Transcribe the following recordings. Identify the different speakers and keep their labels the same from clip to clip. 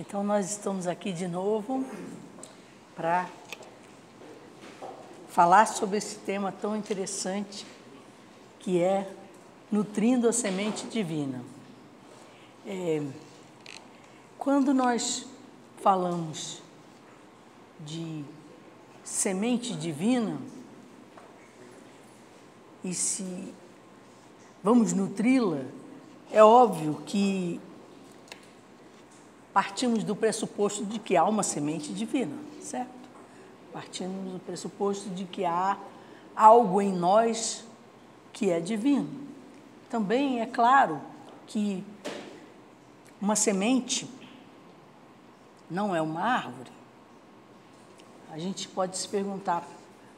Speaker 1: Então, nós estamos aqui de novo para falar sobre esse tema tão interessante que é nutrindo a semente divina. Quando nós falamos de semente divina e se vamos nutri-la, é óbvio que partimos do pressuposto de que há uma semente divina, certo? Partimos do pressuposto de que há algo em nós que é divino. Também é claro que uma semente não é uma árvore. A gente pode se perguntar,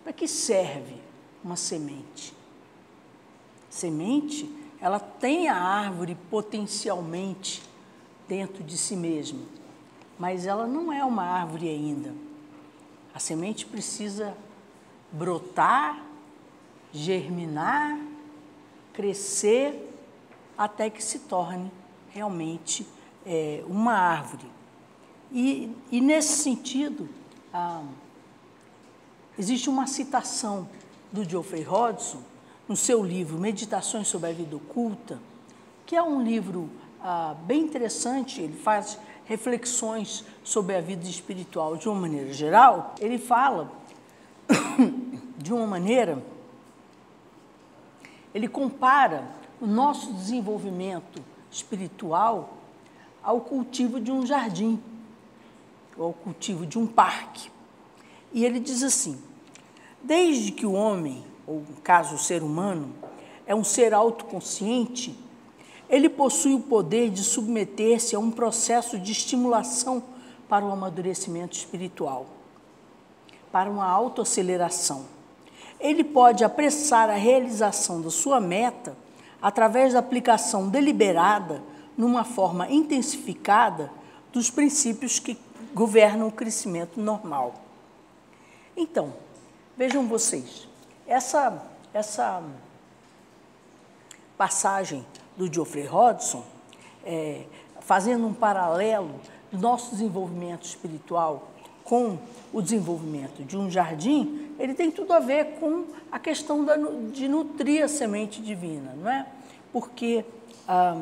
Speaker 1: para que serve uma semente? Semente, ela tem a árvore potencialmente dentro de si mesma, mas ela não é uma árvore ainda. A semente precisa brotar, germinar, crescer, até que se torne realmente uma árvore. E nesse sentido, existe uma citação do Geoffrey Hodgson, no seu livro Meditações sobre a Vida Oculta, que é um livro bem interessante. Ele faz reflexões sobre a vida espiritual de uma maneira geral. Ele fala de uma maneira, ele compara o nosso desenvolvimento espiritual ao cultivo de um jardim, ou ao cultivo de um parque. E ele diz assim: desde que o homem, ou no caso o ser humano, é um ser autoconsciente, ele possui o poder de submeter-se a um processo de estimulação para o amadurecimento espiritual, para uma autoaceleração. Ele pode apressar a realização da sua meta através da aplicação deliberada, numa forma intensificada, dos princípios que governam o crescimento normal. Então, vejam vocês, essa passagem do Geoffrey Hodgson, fazendo um paralelo do nosso desenvolvimento espiritual com o desenvolvimento de um jardim, ele tem tudo a ver com a questão de nutrir a semente divina, não é? Porque a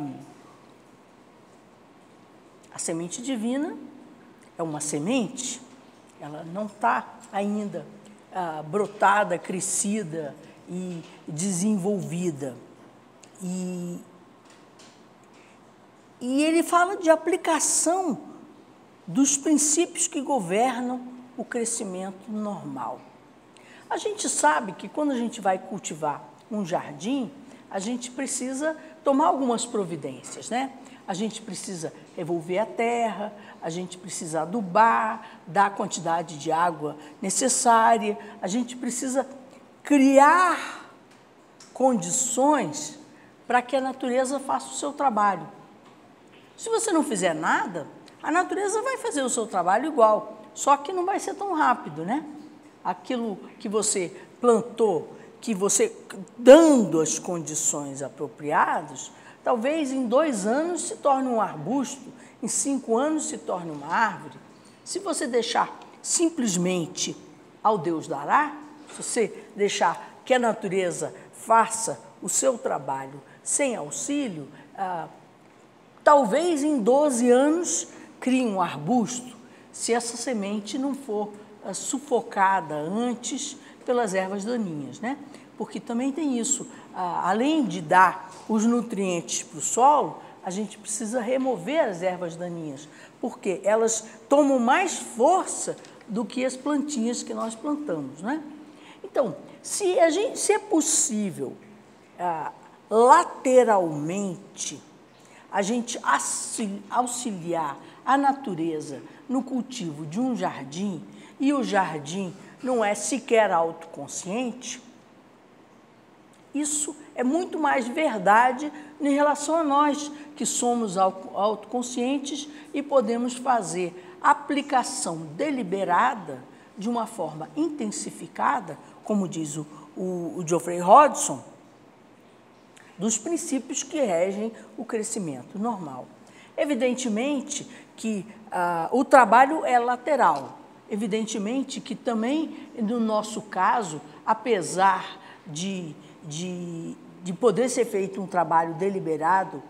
Speaker 1: semente divina é uma semente, ela não está ainda brotada, crescida e desenvolvida. E ele fala de aplicação dos princípios que governam o crescimento normal. A gente sabe que quando a gente vai cultivar um jardim, a gente precisa tomar algumas providências, né? A gente precisa revolver a terra, a gente precisa adubar, dar a quantidade de água necessária, a gente precisa criar condições para que a natureza faça o seu trabalho. Se você não fizer nada, a natureza vai fazer o seu trabalho igual, só que não vai ser tão rápido, né? Aquilo que você plantou, que você dando as condições apropriadas, talvez em 2 anos se torne um arbusto, em 5 anos se torne uma árvore. Se você deixar simplesmente ao Deus dará, se você deixar que a natureza faça o seu trabalho sem auxílio, talvez em 12 anos crie um arbusto, se essa semente não for sufocada antes pelas ervas daninhas, né? Porque também tem isso, além de dar os nutrientes para o solo, a gente precisa remover as ervas daninhas, porque elas tomam mais força do que as plantinhas que nós plantamos, né? Então, se é possível lateralmente a gente auxiliar a natureza no cultivo de um jardim, e o jardim não é sequer autoconsciente, isso é muito mais verdade em relação a nós, que somos autoconscientes e podemos fazer aplicação deliberada, de uma forma intensificada, como diz o Geoffrey Hodgson, dos princípios que regem o crescimento normal. Evidentemente que o trabalho é lateral, evidentemente que também, no nosso caso, apesar de poder ser feito um trabalho deliberado,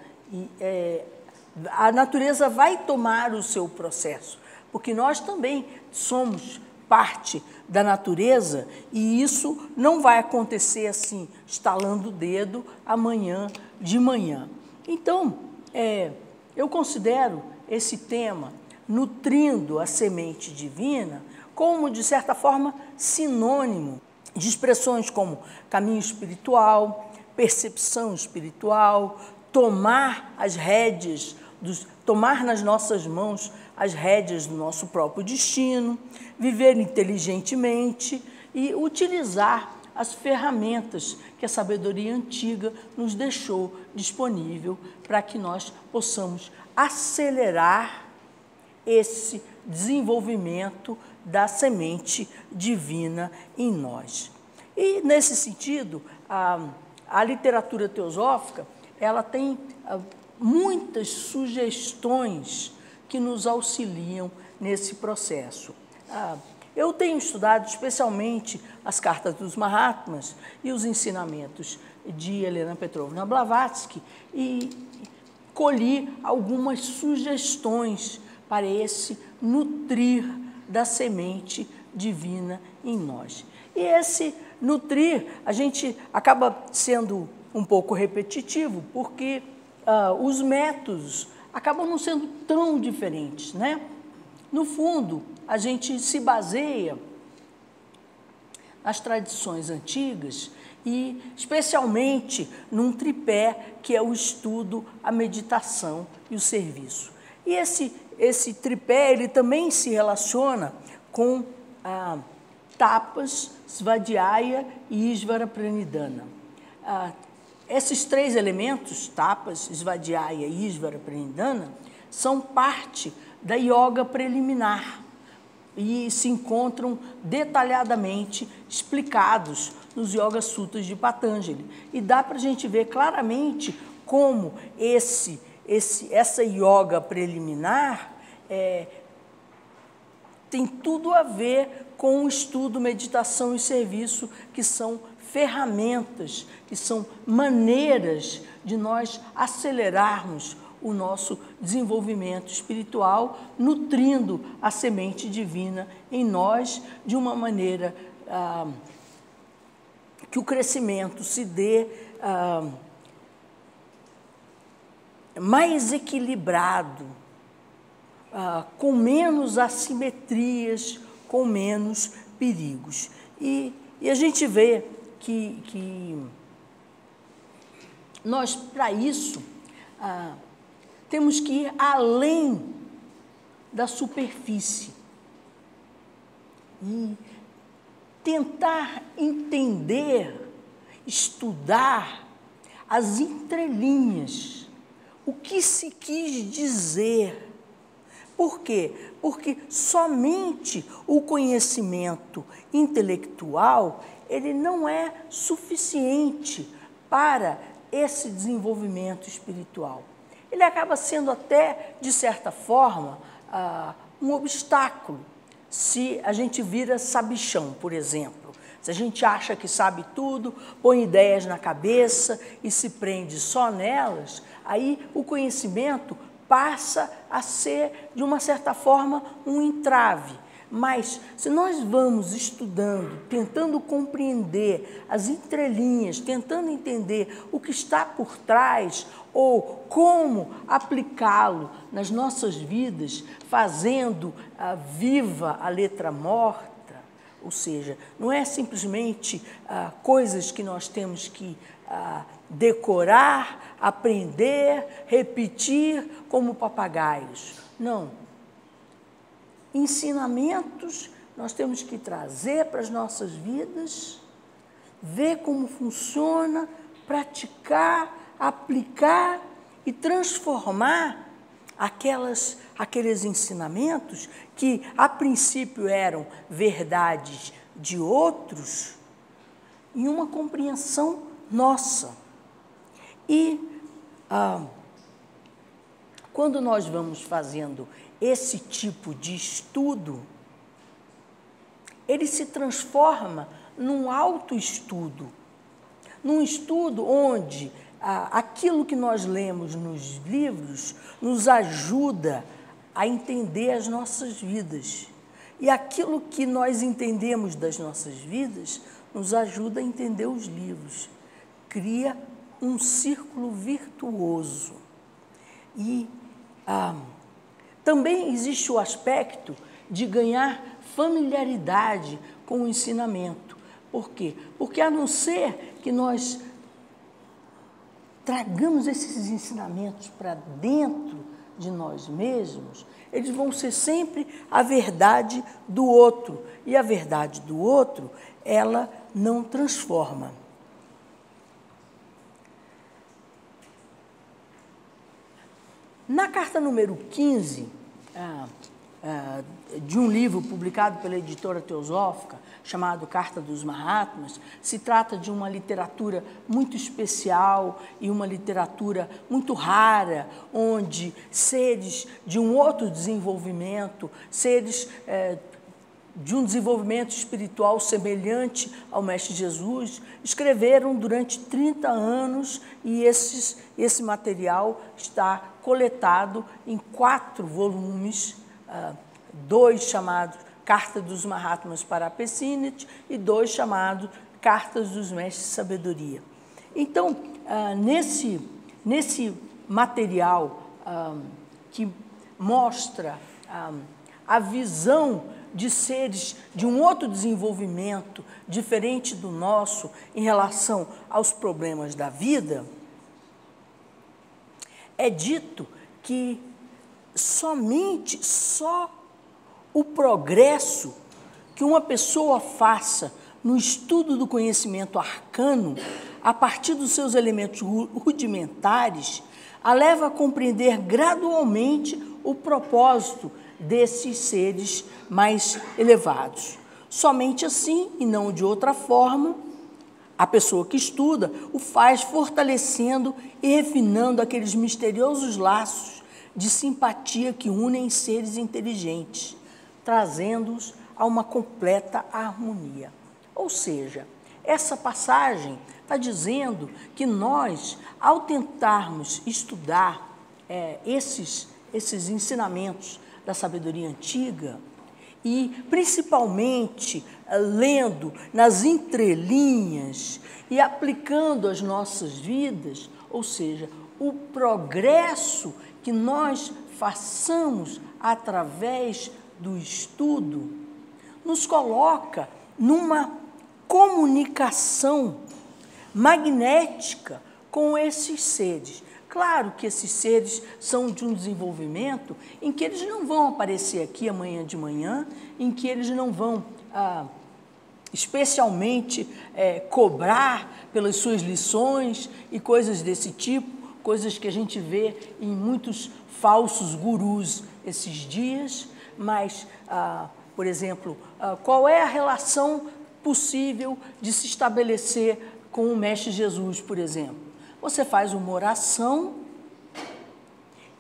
Speaker 1: a natureza vai tomar o seu processo, porque nós também somos parte da natureza e isso não vai acontecer assim, estalando o dedo amanhã de manhã. Então, eu considero esse tema, nutrindo a semente divina, como, de certa forma, sinônimo de expressões como caminho espiritual, percepção espiritual, tomar as rédeas, tomar nas nossas mãos as rédeas do nosso próprio destino, viver inteligentemente e utilizar as ferramentas que a sabedoria antiga nos deixou disponível para que nós possamos acelerar esse desenvolvimento da semente divina em nós. E, nesse sentido, a literatura teosófica, ela tem muitas sugestões que nos auxiliam nesse processo. Eu tenho estudado especialmente as cartas dos Mahatmas e os ensinamentos de Helena Petrovna Blavatsky e colhi algumas sugestões para esse nutrir da semente divina em nós. E esse nutrir, a gente acaba sendo um pouco repetitivo, porque os métodos acabam não sendo tão diferentes, né? No fundo, a gente se baseia nas tradições antigas e, especialmente, num tripé que é o estudo, a meditação e o serviço. E esse tripé, ele também se relaciona com Tapas, Svadhyaya e Ishvara Pranidhana. Esses três elementos, Tapas, Svadhyaya e Ishvara Pranidhana, são parte da yoga preliminar e se encontram detalhadamente explicados nos Yoga Sutras de Patanjali. E dá para a gente ver claramente como essa yoga preliminar tem tudo a ver com o estudo, meditação e serviço, que são ferramentas, que são maneiras de nós acelerarmos o nosso desenvolvimento espiritual, nutrindo a semente divina em nós de uma maneira que o crescimento se dê mais equilibrado, com menos assimetrias, com menos perigos. E a gente vê que nós, para isso, temos que ir além da superfície e tentar entender, estudar as entrelinhas, o que se quis dizer. Por quê? Porque somente o conhecimento intelectual, ele não é suficiente para esse desenvolvimento espiritual. Ele acaba sendo até, de certa forma, um obstáculo. Se a gente vira sabichão, por exemplo, se a gente acha que sabe tudo, põe ideias na cabeça e se prende só nelas, aí o conhecimento passa a ser, de uma certa forma, um entrave. Mas, se nós vamos estudando, tentando compreender as entrelinhas, tentando entender o que está por trás ou como aplicá-lo nas nossas vidas, fazendo viva a letra morta, ou seja, não é simplesmente coisas que nós temos que decorar, aprender, repetir como papagaios. Não. Ensinamentos nós temos que trazer para as nossas vidas, ver como funciona, praticar, aplicar e transformar aqueles ensinamentos que a princípio eram verdades de outros em uma compreensão nossa. E Quando nós vamos fazendo esse tipo de estudo, ele se transforma num autoestudo, num estudo onde aquilo que nós lemos nos livros nos ajuda a entender as nossas vidas. E aquilo que nós entendemos das nossas vidas nos ajuda a entender os livros. Cria um círculo virtuoso. E também existe o aspecto de ganhar familiaridade com o ensinamento. Por quê? Porque a não ser que nós tragamos esses ensinamentos para dentro de nós mesmos, eles vão ser sempre a verdade do outro. E a verdade do outro, ela não transforma. Na carta número 15, de um livro publicado pela editora Teosófica, chamado Carta dos Mahatmas, se trata de uma literatura muito especial e uma literatura muito rara, onde seres de um outro desenvolvimento, seres de um desenvolvimento espiritual semelhante ao Mestre Jesus, escreveram durante 30 anos e esse material está coletado em 4 volumes, 2 chamados Carta dos Mahatmas para Pesinit e 2 chamados Cartas dos Mestres de Sabedoria. Então, nesse material que mostra a visão de seres de um outro desenvolvimento diferente do nosso em relação aos problemas da vida, é dito que só o progresso que uma pessoa faça no estudo do conhecimento arcano, a partir dos seus elementos rudimentares, a leva a compreender gradualmente o propósito desses seres mais elevados. Somente assim, e não de outra forma, a pessoa que estuda o faz fortalecendo e refinando aqueles misteriosos laços de simpatia que unem seres inteligentes, trazendo-os a uma completa harmonia. Ou seja, essa passagem está dizendo que nós, ao tentarmos estudar esses ensinamentos da sabedoria antiga, e principalmente lendo nas entrelinhas e aplicando às nossas vidas, ou seja, o progresso que nós façamos através do estudo, nos coloca numa comunicação magnética com esses seres. Claro que esses seres são de um desenvolvimento em que eles não vão aparecer aqui amanhã de manhã, em que eles não vão especialmente cobrar pelas suas lições e coisas desse tipo, coisas que a gente vê em muitos falsos gurus esses dias, mas, por exemplo, qual é a relação possível de se estabelecer com o Mestre Jesus, por exemplo? Você faz uma oração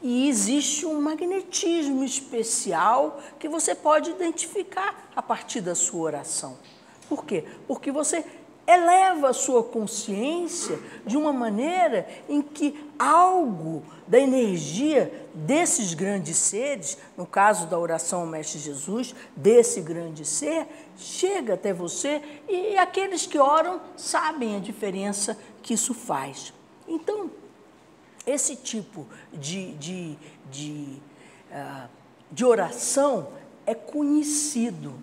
Speaker 1: e existe um magnetismo especial que você pode identificar a partir da sua oração. Por quê? Porque você eleva a sua consciência de uma maneira em que algo da energia desses grandes seres, no caso da oração ao Mestre Jesus, desse grande ser, chega até você e aqueles que oram sabem a diferença que isso faz. Então, esse tipo de oração é conhecido,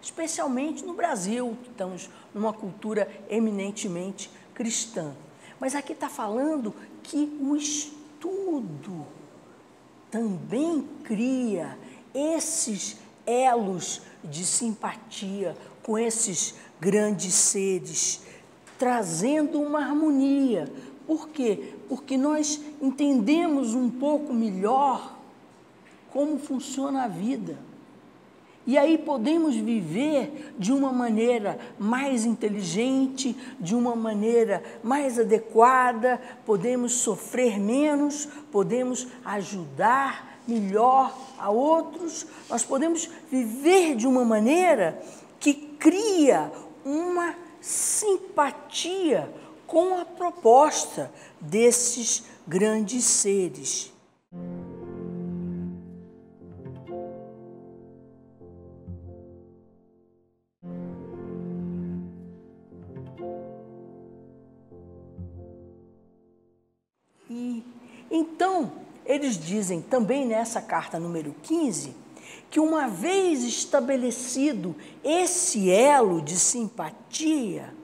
Speaker 1: especialmente no Brasil, que estamos numa cultura eminentemente cristã. Mas aqui está falando que o estudo também cria esses elos de simpatia com esses grandes seres, trazendo uma harmonia. Por quê? Porque nós entendemos um pouco melhor como funciona a vida. E aí podemos viver de uma maneira mais inteligente, de uma maneira mais adequada, podemos sofrer menos, podemos ajudar melhor a outros, nós podemos viver de uma maneira que cria uma simpatia com a proposta desses grandes seres. E então, eles dizem também nessa carta número 15, que uma vez estabelecido esse elo de simpatia,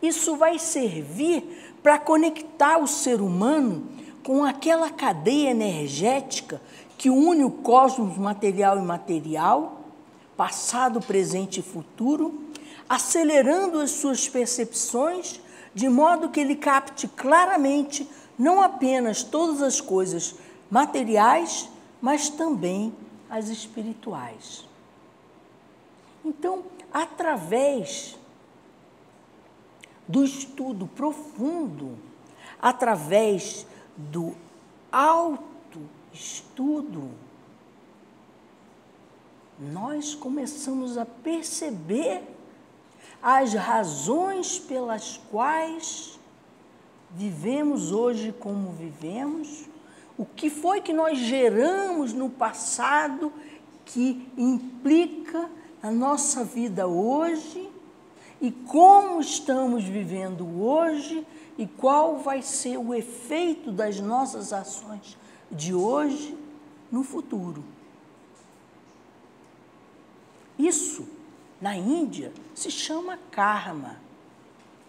Speaker 1: isso vai servir para conectar o ser humano com aquela cadeia energética que une o cosmos material e imaterial, passado, presente e futuro, acelerando as suas percepções, de modo que ele capte claramente não apenas todas as coisas materiais, mas também as espirituais. Então, através do estudo profundo, através do autoestudo, nós começamos a perceber as razões pelas quais vivemos hoje como vivemos, o que foi que nós geramos no passado que implica na nossa vida hoje e como estamos vivendo hoje e qual vai ser o efeito das nossas ações de hoje no futuro. Isso, na Índia, se chama karma.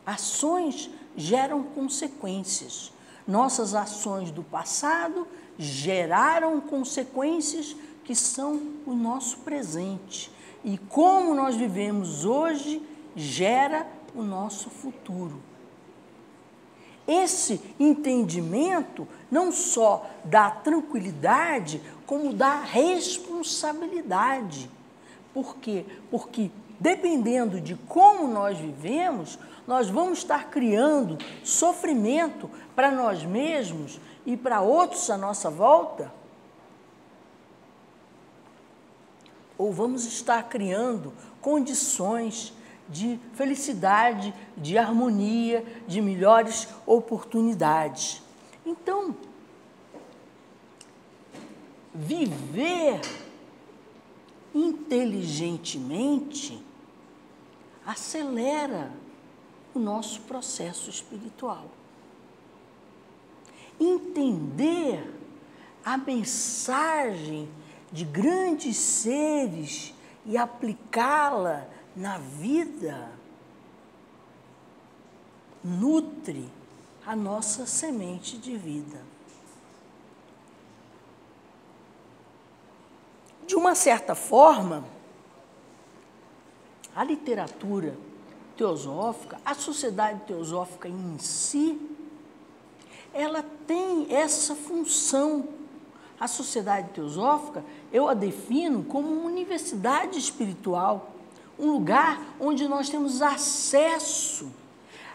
Speaker 1: Ações geram consequências. Nossas ações do passado geraram consequências que são o nosso presente. E como nós vivemos hoje, gera o nosso futuro. Esse entendimento não só dá tranquilidade, como dá responsabilidade. Por quê? Porque dependendo de como nós vivemos, nós vamos estar criando sofrimento para nós mesmos e para outros à nossa volta? Ou vamos estar criando condições de felicidade, de harmonia, de melhores oportunidades? Então, viver inteligentemente acelera o nosso processo espiritual. Entender a mensagem de grandes seres e aplicá-la na vida nutre a nossa semente de vida. De uma certa forma, a literatura teosófica, a sociedade teosófica em si, ela tem essa função. A sociedade teosófica, eu a defino como uma universidade espiritual, um lugar onde nós temos acesso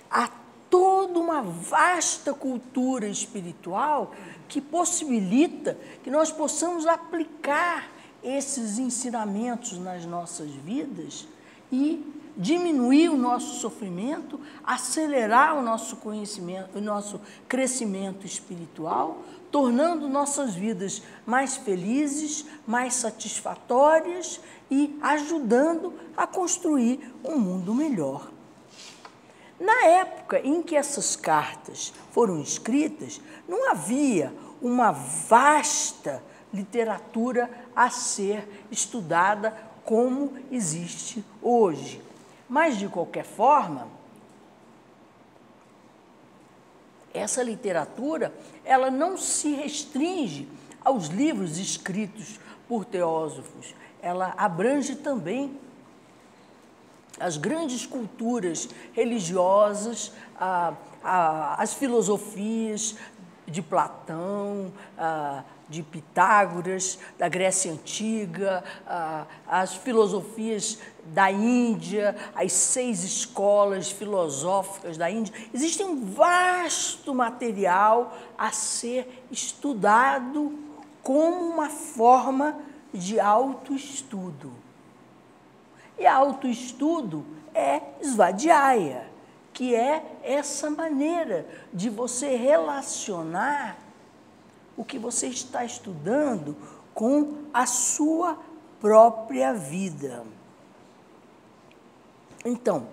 Speaker 1: a toda uma vasta cultura espiritual que possibilita que nós possamos aplicar esses ensinamentos nas nossas vidas e diminuir o nosso sofrimento, acelerar o nosso conhecimento, o nosso crescimento espiritual, tornando nossas vidas mais felizes, mais satisfatórias e ajudando a construir um mundo melhor. Na época em que essas cartas foram escritas, não havia uma vasta literatura a ser estudada como existe hoje. Mas, de qualquer forma, essa literatura, ela não se restringe aos livros escritos por teósofos. Ela abrange também as grandes culturas religiosas, as filosofias de Platão, de Pitágoras, da Grécia Antiga, as filosofias da Índia, as 6 escolas filosóficas da Índia. Existe um vasto material a ser estudado como uma forma de autoestudo. E autoestudo é svadhyaya, que é essa maneira de você relacionar o que você está estudando com a sua própria vida. Então,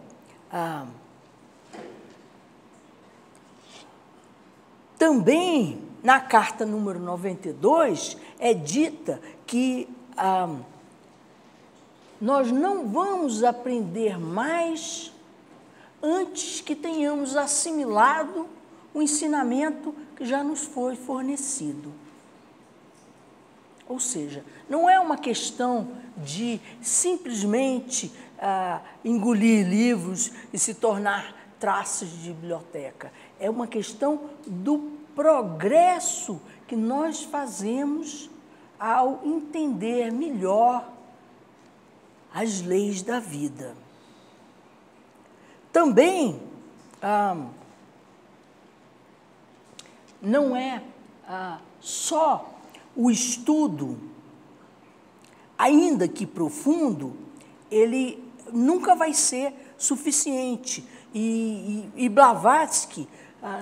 Speaker 1: também na carta número 92 é dita que nós não vamos aprender mais antes que tenhamos assimilado o ensinamento que já nos foi fornecido. Ou seja, não é uma questão de simplesmente engolir livros e se tornar traços de biblioteca. É uma questão do progresso que nós fazemos ao entender melhor as leis da vida. Também não é só o estudo, ainda que profundo, ele nunca vai ser suficiente. E Blavatsky,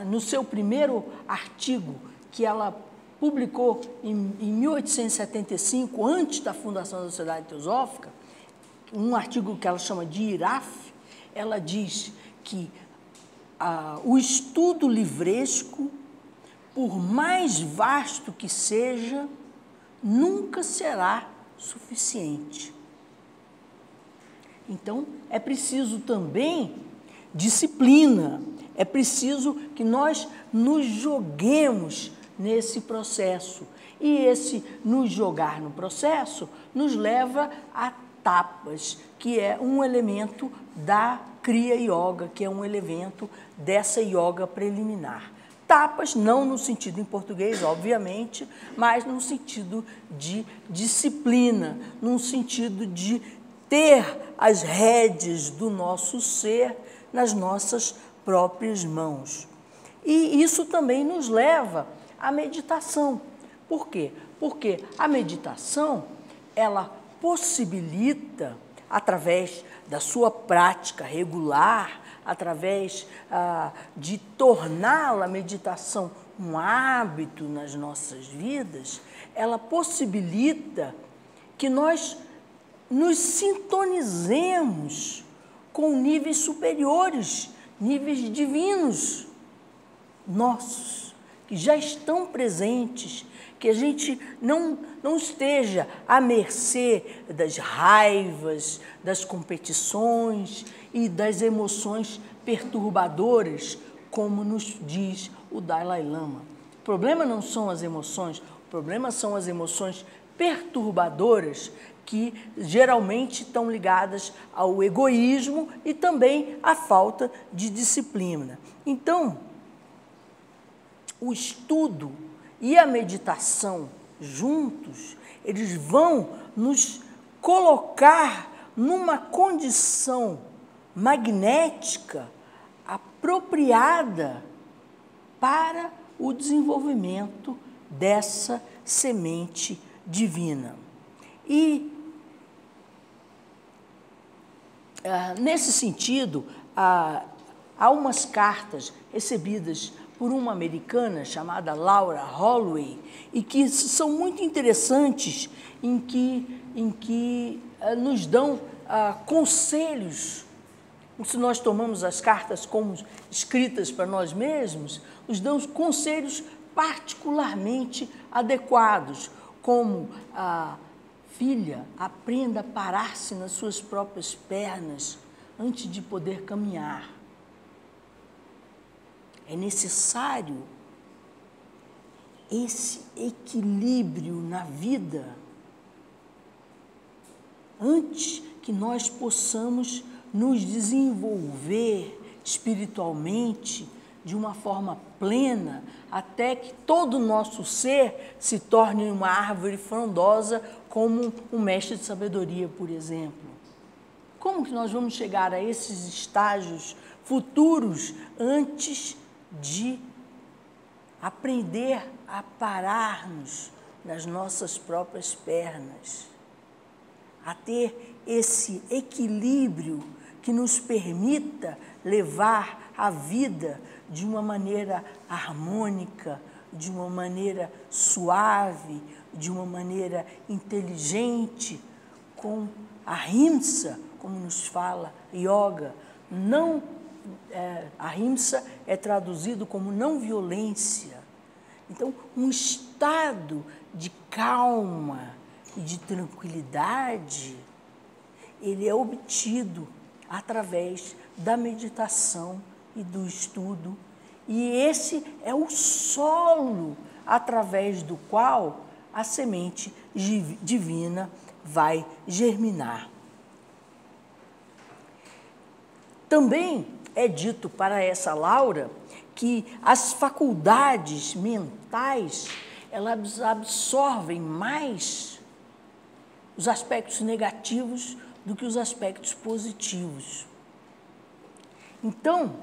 Speaker 1: no seu primeiro artigo, que ela publicou em 1875, antes da fundação da Sociedade Teosófica, um artigo que ela chama de Iraf, ela diz que o estudo livresco, por mais vasto que seja, nunca será suficiente. Então, é preciso também disciplina, é preciso que nós nos joguemos nesse processo. E esse nos jogar no processo nos leva a tapas, que é um elemento da Kriya Yoga, que é um elemento dessa yoga preliminar. Tapas, não no sentido em português, obviamente, mas no sentido de disciplina, no sentido de ter as rédeas do nosso ser nas nossas próprias mãos. E isso também nos leva à meditação. Por quê? Porque a meditação, ela possibilita, através da sua prática regular, através de torná-la a meditação um hábito nas nossas vidas, ela possibilita que nós nos sintonizemos com níveis superiores, níveis divinos nossos, que já estão presentes, que a gente não esteja à mercê das raivas, das competições e das emoções perturbadoras, como nos diz o Dalai Lama. O problema não são as emoções, o problema são as emoções perturbadoras que geralmente estão ligadas ao egoísmo e também à falta de disciplina. Então, o estudo e a meditação juntos, eles vão nos colocar numa condição magnética apropriada para o desenvolvimento dessa semente divina. E, nesse sentido, há umas cartas recebidas por uma americana chamada Laura Holloway, e que são muito interessantes, em que nos dão conselhos. Se nós tomamos as cartas como escritas para nós mesmos, nos dão conselhos particularmente adequados, como filha, aprenda a parar-se nas suas próprias pernas antes de poder caminhar. É necessário esse equilíbrio na vida antes que nós possamos nos desenvolver espiritualmente de uma forma plena, até que todo o nosso ser se torne uma árvore frondosa, como um mestre de sabedoria, por exemplo. Como que nós vamos chegar a esses estágios futuros antes de aprender a parar-nos nas nossas próprias pernas, a ter esse equilíbrio que nos permita levar a vida de uma maneira harmônica, de uma maneira suave, de uma maneira inteligente, com a ahimsa, como nos fala yoga. Não, ahimsa é traduzido como não violência. Então, um estado de calma e de tranquilidade, ele é obtido através da meditação e do estudo. E esse é o solo através do qual a semente divina vai germinar. Também é dito para essa Laura que as faculdades mentais, elas absorvem mais os aspectos negativos do que os aspectos positivos. Então,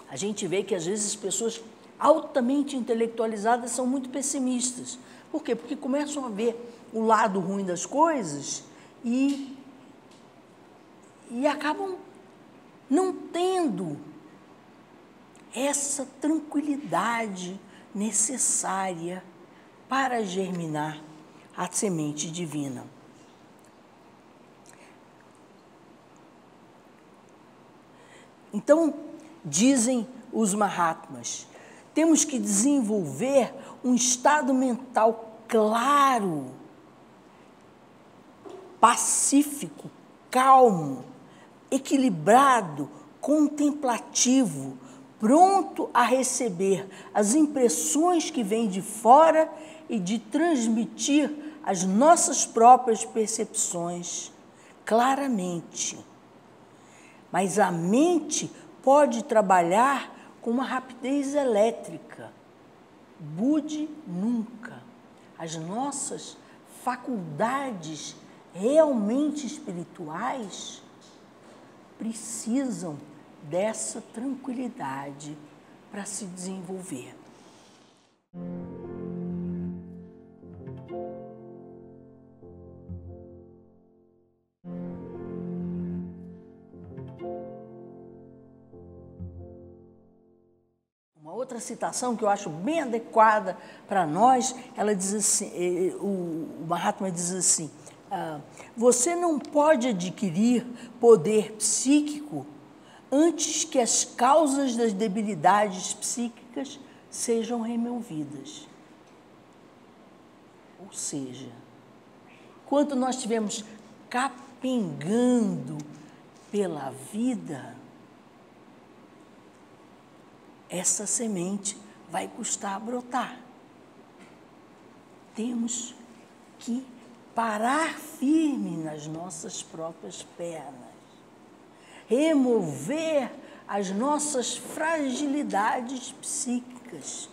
Speaker 1: a gente vê que às vezes as pessoas altamente intelectualizadas são muito pessimistas. Por quê? Porque começam a ver o lado ruim das coisas e acabam não tendo essa tranquilidade necessária para germinar a semente divina. Então, dizem os Mahatmas, temos que desenvolver um estado mental claro, pacífico, calmo, equilibrado, contemplativo, pronto a receber as impressões que vêm de fora e de transmitir as nossas próprias percepções claramente. Mas a mente pode trabalhar com uma rapidez elétrica. Bude nunca. As nossas faculdades realmente espirituais precisam dessa tranquilidade para se desenvolver. Uma outra citação que eu acho bem adequada para nós, ela diz assim, o Mahatma diz assim, você não pode adquirir poder psíquico antes que as causas das debilidades psíquicas sejam removidas. Ou seja, quando nós estivermos capengando pela vida, essa semente vai custar a brotar. Temos que parar firme nas nossas próprias pernas, remover as nossas fragilidades psíquicas,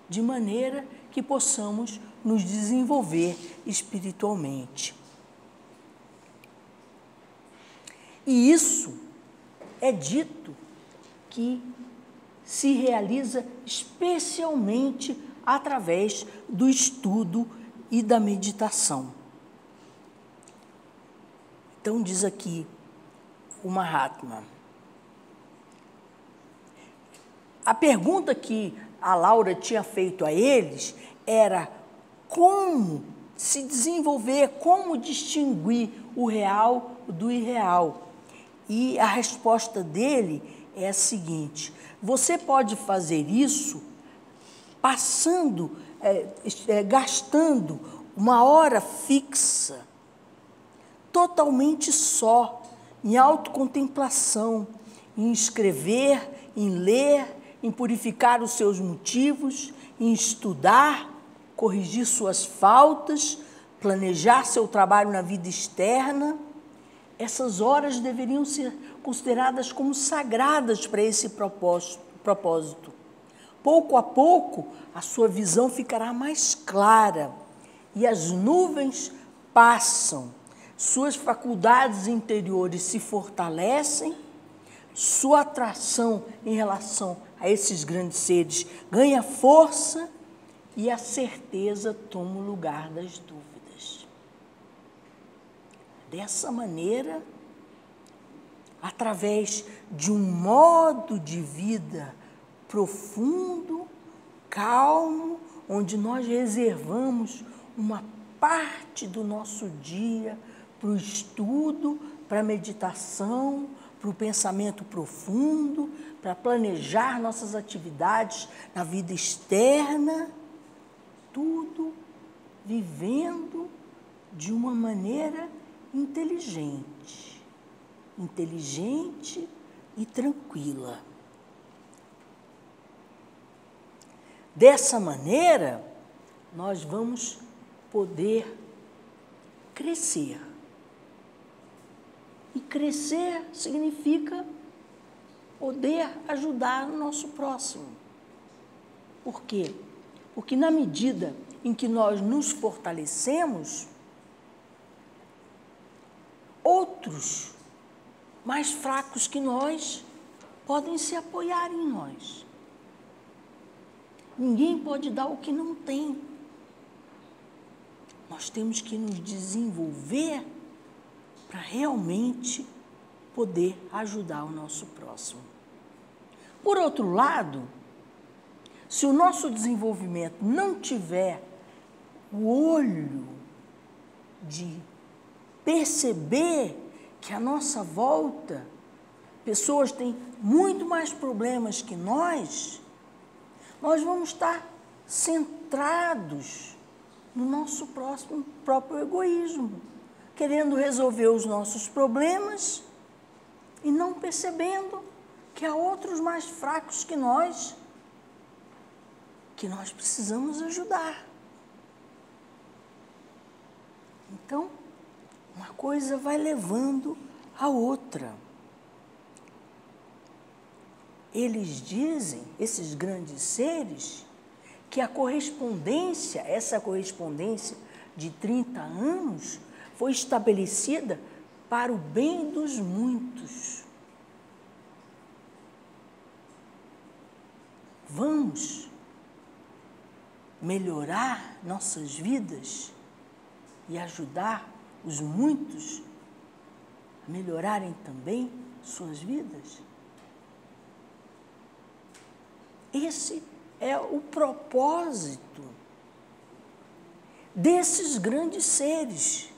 Speaker 1: de maneira que possamos nos desenvolver espiritualmente. E isso é dito que se realiza especialmente através do estudo e da meditação. Então, diz aqui o Mahatma. A pergunta que a Laura tinha feito a eles era como se desenvolver, como distinguir o real do irreal. E a resposta dele é a seguinte: você pode fazer isso gastando uma hora fixa, totalmente só, em autocontemplação, em escrever, em ler, em purificar os seus motivos, em estudar, corrigir suas faltas, planejar seu trabalho na vida externa. essas horas deveriam ser consideradas como sagradas para esse propósito. Pouco a pouco, a sua visão ficará mais clara e as nuvens passam, suas faculdades interiores se fortalecem, sua atração em relação a esses grandes seres ganha força e a certeza toma o lugar das dúvidas. Dessa maneira, através de um modo de vida profundo, calmo, onde nós reservamos uma parte do nosso dia para o estudo, para a meditação, para o pensamento profundo, para planejar nossas atividades na vida externa, tudo vivendo de uma maneira inteligente e tranquila. Dessa maneira, nós vamos poder crescer. E crescer significa poder ajudar o nosso próximo. Por quê? Porque na medida em que nós nos fortalecemos, outros mais fracos que nós podem se apoiar em nós. Ninguém pode dar o que não tem. Nós temos que nos desenvolver para realmente poder ajudar o nosso próximo. Por outro lado, se o nosso desenvolvimento não tiver o olho de perceber que à nossa volta pessoas têm muito mais problemas que nós vamos estar centrados no nosso próprio egoísmo, querendo resolver os nossos problemas e não percebendo que há outros mais fracos que nós precisamos ajudar. Então, uma coisa vai levando a outra. Eles dizem, esses grandes seres, que essa correspondência de 30 anos foi estabelecida para o bem dos muitos. Vamos melhorar nossas vidas e ajudar os muitos a melhorarem também suas vidas? Esse é o propósito desses grandes seres,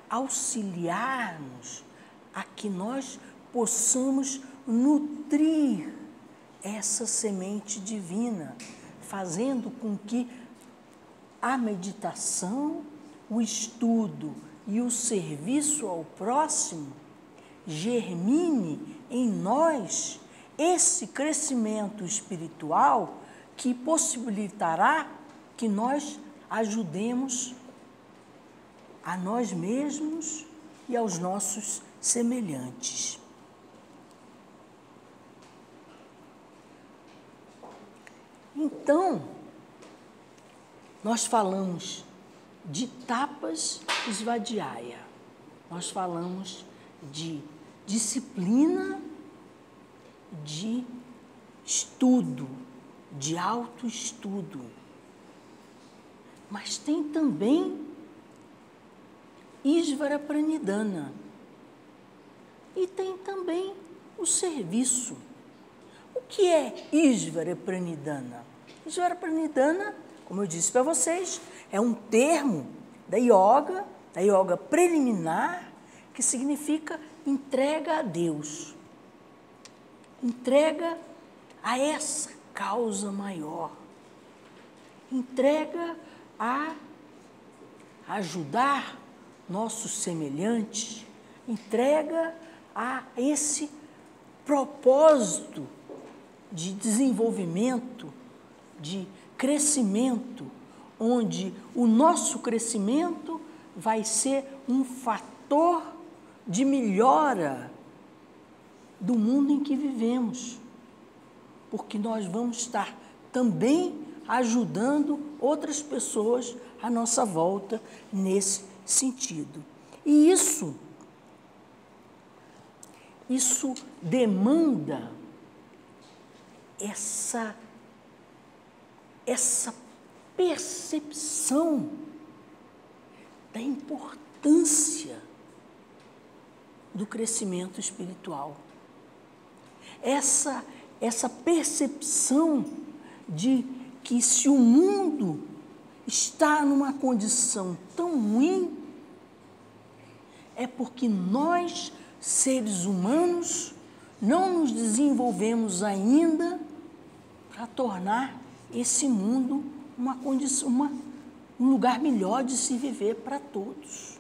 Speaker 1: auxiliar-nos a que nós possamos nutrir essa semente divina, fazendo com que a meditação, o estudo e o serviço ao próximo germine em nós esse crescimento espiritual que possibilitará que nós ajudemos a nós mesmos e aos nossos semelhantes. Então, nós falamos de tapas svadhyaya, nós falamos de disciplina, de estudo, de autoestudo. Mas tem também Isvara Pranidhana. E tem também o serviço. O que é Isvara Pranidhana? Isvara Pranidhana, como eu disse para vocês, é um termo da yoga preliminar, que significa entrega a Deus. Entrega a essa causa maior. Entrega a ajudar nossos semelhantes. Entrega a esse propósito de desenvolvimento, de crescimento, onde o nosso crescimento vai ser um fator de melhora do mundo em que vivemos, porque nós vamos estar também ajudando outras pessoas à nossa volta nesse sentido. E isso demanda essa percepção da importância do crescimento espiritual. Essa percepção de que se o mundo está numa condição tão ruim, é porque nós, seres humanos, não nos desenvolvemos ainda para tornar esse mundo um lugar melhor de se viver para todos.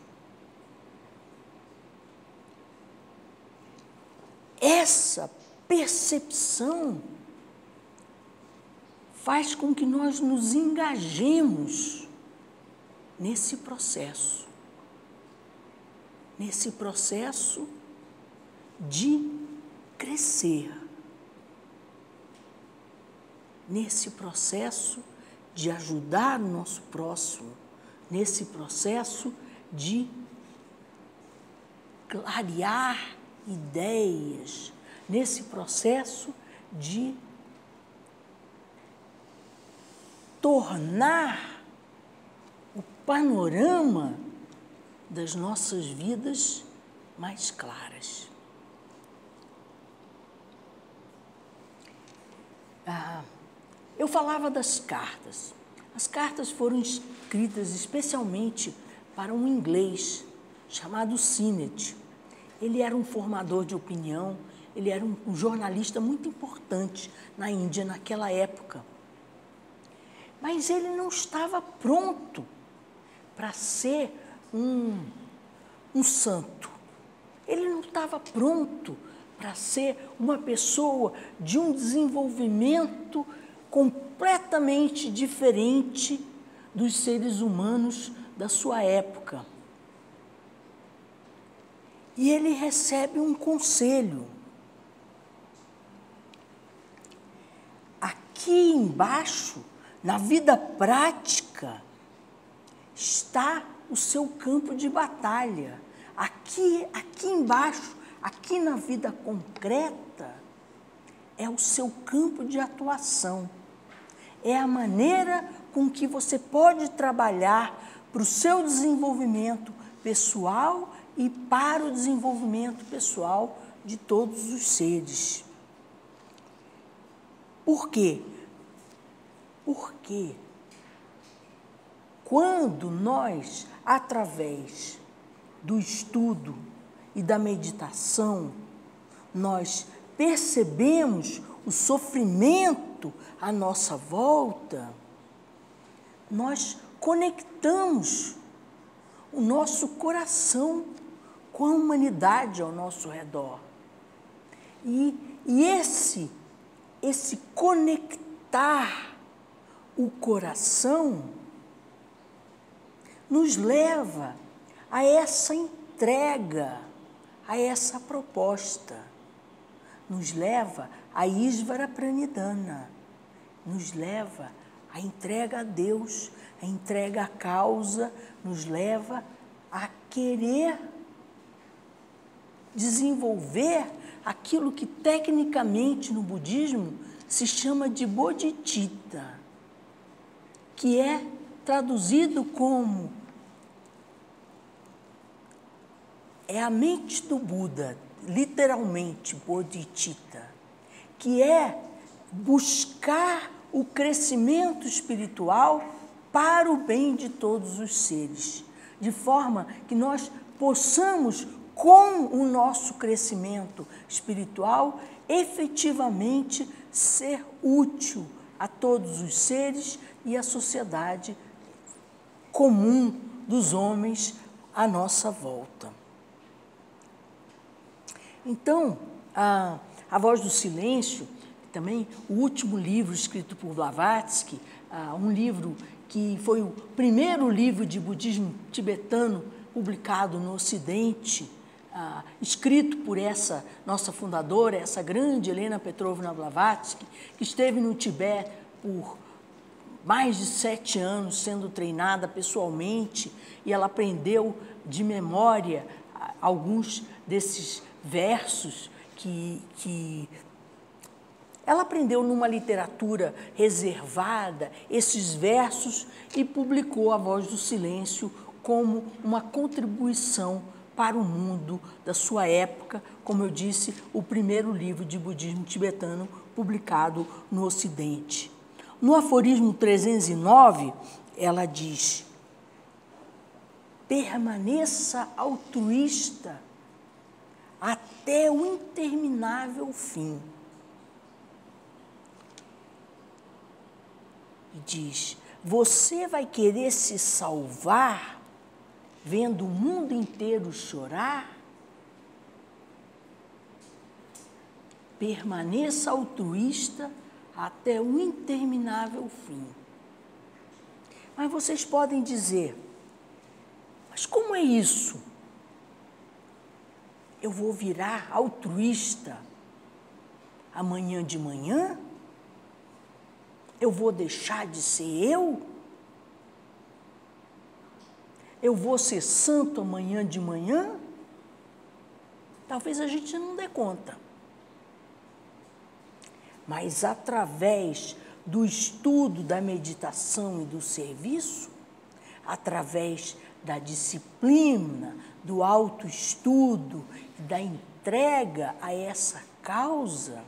Speaker 1: Essa percepção faz com que nós nos engajemos nesse processo de crescer, nesse processo de ajudar o nosso próximo, nesse processo de clarear ideias, nesse processo de tornar o panorama das nossas vidas mais claras. Eu falava das cartas. As cartas foram escritas especialmente para um inglês chamado Sinnett. Ele era um formador de opinião, ele era um jornalista muito importante na Índia naquela época. Mas ele não estava pronto para ser um santo. Ele não estava pronto para ser uma pessoa de um desenvolvimento completamente diferente dos seres humanos da sua época. E ele recebe um conselho. Aqui embaixo, na vida prática, está o seu campo de batalha. Aqui embaixo, aqui na vida concreta, é o seu campo de atuação. É a maneira com que você pode trabalhar para o seu desenvolvimento pessoal e para o desenvolvimento pessoal de todos os seres. Por quê? Porque quando nós, através do estudo e da meditação, nós percebemos o sofrimento à nossa volta, nós conectamos o nosso coração com a humanidade ao nosso redor. E esse conectar o coração nos leva a essa entrega, a essa proposta. Nos leva a Isvara Pranidhana, nos leva à entrega a Deus, a entrega à causa, nos leva a querer desenvolver aquilo que tecnicamente no budismo se chama de bodhicitta, que é traduzido como a mente do Buda, literalmente bodhicitta, que é buscar o crescimento espiritual para o bem de todos os seres, de forma que nós possamos, com o nosso crescimento espiritual, efetivamente ser útil a todos os seres e à sociedade comum dos homens à nossa volta. Então, a Voz do Silêncio, também o último livro escrito por Blavatsky, um livro que foi o primeiro livro de budismo tibetano publicado no Ocidente, escrito por essa nossa fundadora, essa grande Helena Petrovna Blavatsky, que esteve no Tibete por mais de 7 anos sendo treinada pessoalmente, e ela aprendeu de memória alguns desses versos que ela aprendeu numa literatura reservada, esses versos, e publicou A Voz do Silêncio como uma contribuição para o mundo da sua época, como eu disse, o primeiro livro de budismo tibetano publicado no Ocidente. No aforismo 309, ela diz: permaneça altruísta até o interminável fim. E diz: você vai querer se salvar vendo o mundo inteiro chorar? Permaneça altruísta até o interminável fim. Mas vocês podem dizer: mas como é isso? Eu vou virar altruísta amanhã de manhã? Eu vou deixar de ser eu? Eu vou ser santo amanhã de manhã? Talvez a gente não dê conta. Mas através do estudo, da meditação e do serviço, através da disciplina, do autoestudo, da entrega a essa causa,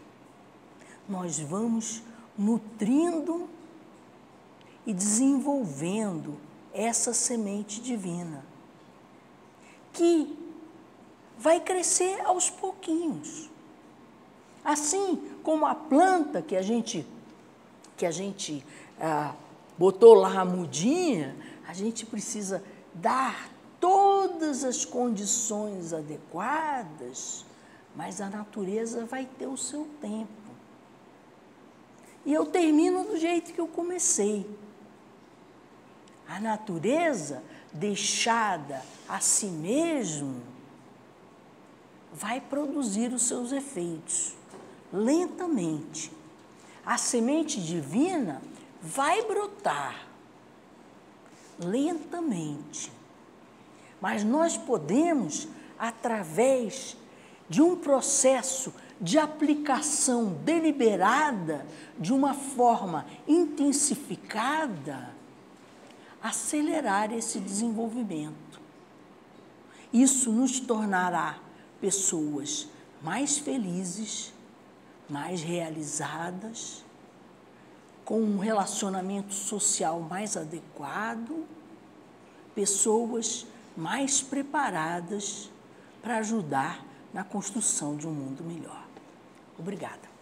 Speaker 1: nós vamos nutrindo e desenvolvendo essa semente divina, que vai crescer aos pouquinhos. Assim como a planta que a gente botou lá a mudinha, a gente precisa dar todas as condições adequadas, mas a natureza vai ter o seu tempo. E eu termino do jeito que eu comecei. A natureza, deixada a si mesmo, vai produzir os seus efeitos, lentamente. A semente divina vai brotar, lentamente. Mas nós podemos, através de um processo de aplicação deliberada, de uma forma intensificada, acelerar esse desenvolvimento. Isso nos tornará pessoas mais felizes, mais realizadas, com um relacionamento social mais adequado, pessoas mais preparadas para ajudar na construção de um mundo melhor. Obrigada.